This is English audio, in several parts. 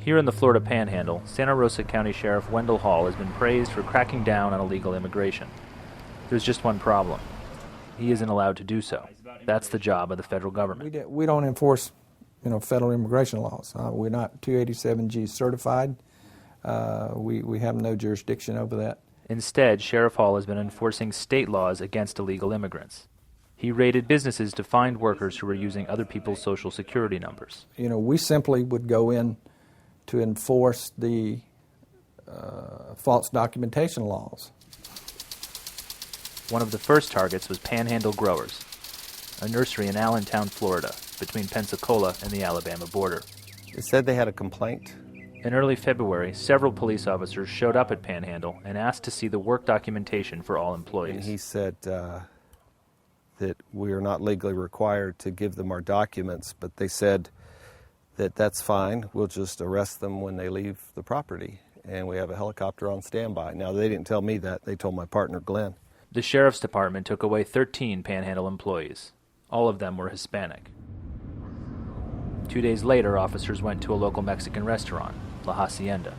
Here in the Florida Panhandle, Santa Rosa County Sheriff Wendell Hall has been praised for cracking down on illegal immigration. There's just one problem. He isn't allowed to do so. That's the job of the federal government. We don't enforce, federal immigration laws. We're not 287G certified. We have no jurisdiction over that. Instead, Sheriff Hall has been enforcing state laws against illegal immigrants. He raided businesses to find workers who were using other people's Social Security numbers. We simply would go in to enforce the false documentation laws. One of the first targets was Panhandle Growers, a nursery in Allentown, Florida, between Pensacola and the Alabama border. They said they had a complaint. In early February, several police officers showed up at Panhandle and asked to see the work documentation for all employees. And he said that we are not legally required to give them our documents, but they said that that's fine. We'll just arrest them when they leave the property, and we have a helicopter on standby. Now, they didn't tell me that. They told my partner, Glenn. The sheriff's department took away 13 Panhandle employees. All of them were Hispanic. 2 days later, officers went to a local Mexican restaurant, La Hacienda.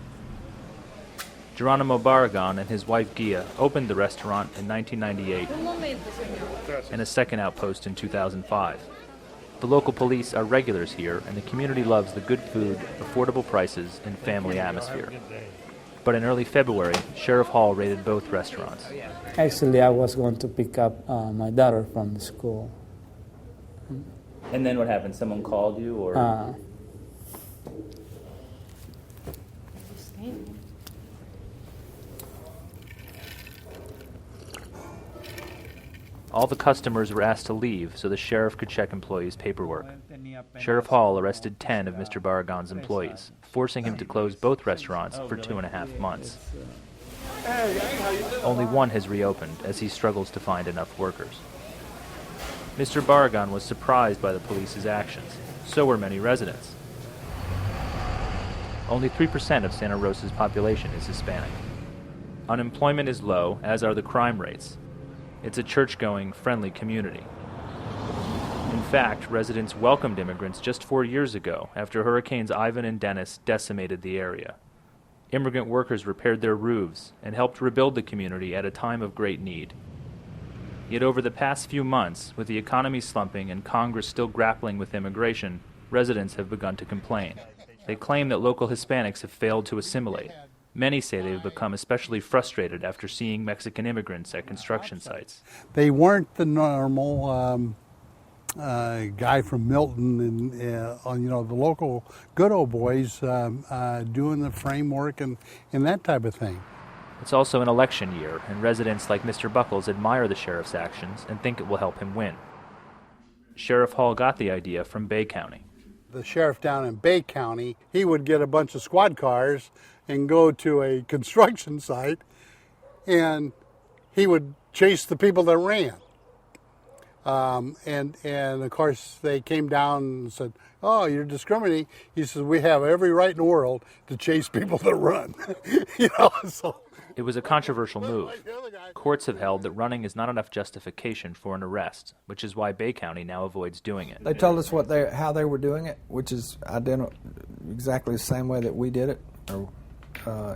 Geronimo Barragan and his wife Gia opened the restaurant in 1998 and a second outpost in 2005. The local police are regulars here, and the community loves the good food, affordable prices, and family atmosphere. But in early February, Sheriff Hall raided both restaurants. Actually, I was going to pick up my daughter from the school. And then what happened? Someone called you, or? All the customers were asked to leave so the sheriff could check employees' paperwork. Sheriff Hall arrested 10 of Mr. Barragan's employees, forcing him to close both restaurants for 2.5 months. Only one has reopened as he struggles to find enough workers. Mr. Barragan was surprised by the police's actions. So were many residents. Only 3% of Santa Rosa's population is Hispanic. Unemployment is low, as are the crime rates. It's a church-going, friendly community. In fact, residents welcomed immigrants just 4 years ago after Hurricanes Ivan and Dennis decimated the area. Immigrant workers repaired their roofs and helped rebuild the community at a time of great need. Yet over the past few months, with the economy slumping and Congress still grappling with immigration, residents have begun to complain. They claim that local Hispanics have failed to assimilate. Many say they've become especially frustrated after seeing Mexican immigrants at construction sites. They weren't the normal guy from Milton and the local good old boys doing the framework and that type of thing. It's also an election year, and residents like Mr. Buckles admire the sheriff's actions and think it will help him win. Sheriff Hall got the idea from Bay County. The sheriff down in Bay County, he would get a bunch of squad cars and go to a construction site, and he would chase the people that ran. And of course they came down and said, "Oh, you're discriminating." He says, "We have every right in the world to chase people that run." So. It was a controversial move. Courts have held that running is not enough justification for an arrest, which is why Bay County now avoids doing it. They told us how they were doing it, which is exactly the same way that we did it.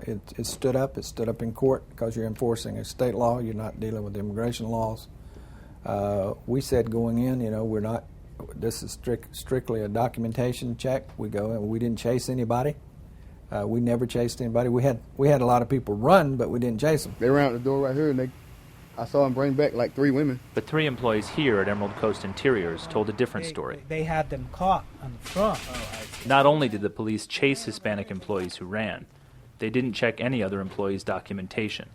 It stood up in court because you're enforcing a state law. You're not dealing with immigration laws. We said going in, we're not. This is strictly a documentation check. We go and we didn't chase anybody. We never chased anybody. We had a lot of people run, but we didn't chase them. They ran out the door right here, and I saw them bring back like 3 women. But 3 employees here at Emerald Coast Interiors told a different story. They had them caught on the front. Not only did the police chase Hispanic employees who ran, they didn't check any other employees' documentation.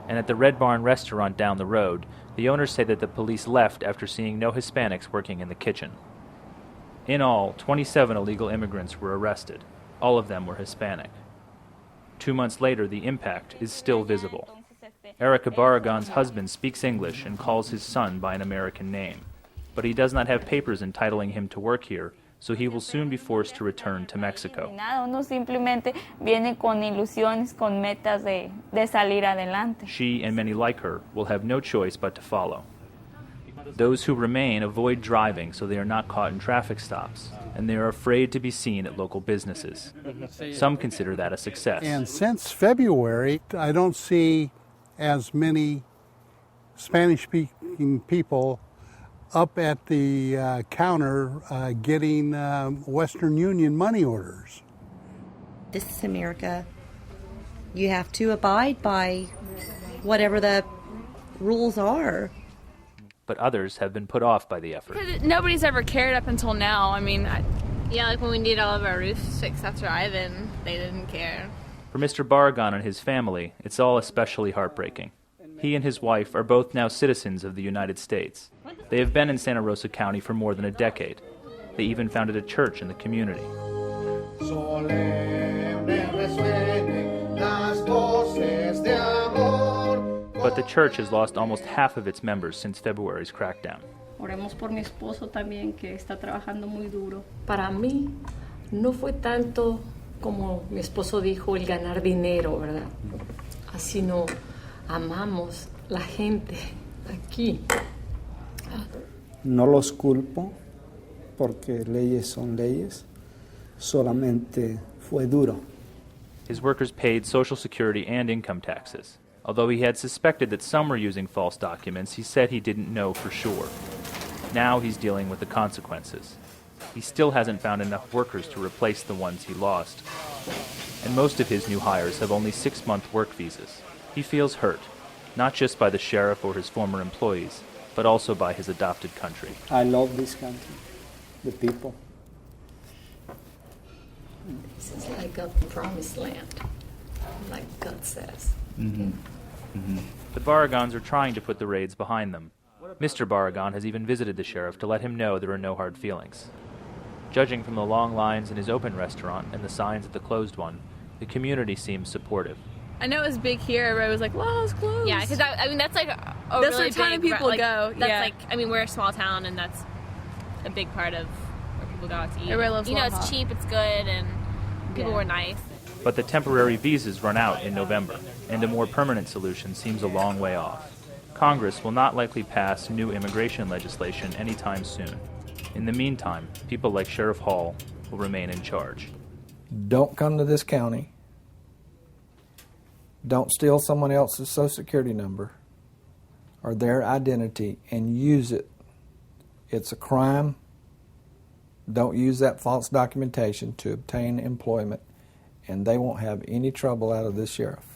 And at the Red Barn restaurant down the road, the owners say that the police left after seeing no Hispanics working in the kitchen. In all, 27 illegal immigrants were arrested. All of them were Hispanic. 2 months later, the impact is still visible. Erica Barragan's husband speaks English and calls his son by an American name, but he does not have papers entitling him to work here, so he will soon be forced to return to Mexico. She and many like her will have no choice but to follow. Those who remain avoid driving so they are not caught in traffic stops, and they are afraid to be seen at local businesses. Some consider that a success. And since February, I don't see as many Spanish-speaking people up at the counter getting Western Union money orders. This is America. You have to abide by whatever the rules are. But others have been put off by the effort. Nobody's ever cared up until now. I mean, yeah, like when we need all of our roofs fixed after Ivan, they didn't care. For Mr. Barragan and his family, it's all especially heartbreaking. He and his wife are both now citizens of the United States. They have been in Santa Rosa County for more than a decade. They even founded a church in the community. But the church has lost almost half of its members since February's crackdown. Oremos por mi esposo también, que está trabajando muy duro. Para mí no fue tanto como mi esposo dijo el ganar dinero, ¿verdad? Sino amamos la gente aquí. No los culpo porque leyes son leyes, solamente fue duro. His workers paid Social Security and income taxes. Although he had suspected that some were using false documents, he said he didn't know for sure. Now he's dealing with the consequences. He still hasn't found enough workers to replace the ones he lost. And most of his new hires have only 6-month work visas. He feels hurt, not just by the sheriff or his former employees, but also by his adopted country. I love this country, the people. This is like a promised land, like God says. Mm-hmm. Mm-hmm. The Barragans are trying to put the raids behind them. Mr. Barragan has even visited the sheriff to let him know there are no hard feelings. Judging from the long lines in his open restaurant and the signs at the closed one, the community seems supportive. I know it was big here. Everybody was like, "Well, it's closed." Yeah, because I mean that's like a that's really where a ton big, of people like, go. That's yeah. like, I mean, we're a small town, and that's a big part of where people go out to eat. Everybody loves it's Waha. cheap, it's good, and people were nice. But the temporary visas run out in November, and a more permanent solution seems a long way off. Congress will not likely pass new immigration legislation anytime soon. In the meantime, people like Sheriff Hall will remain in charge. Don't come to this county. Don't steal someone else's Social Security number or their identity and use it. It's a crime. Don't use that false documentation to obtain employment, and they won't have any trouble out of this sheriff.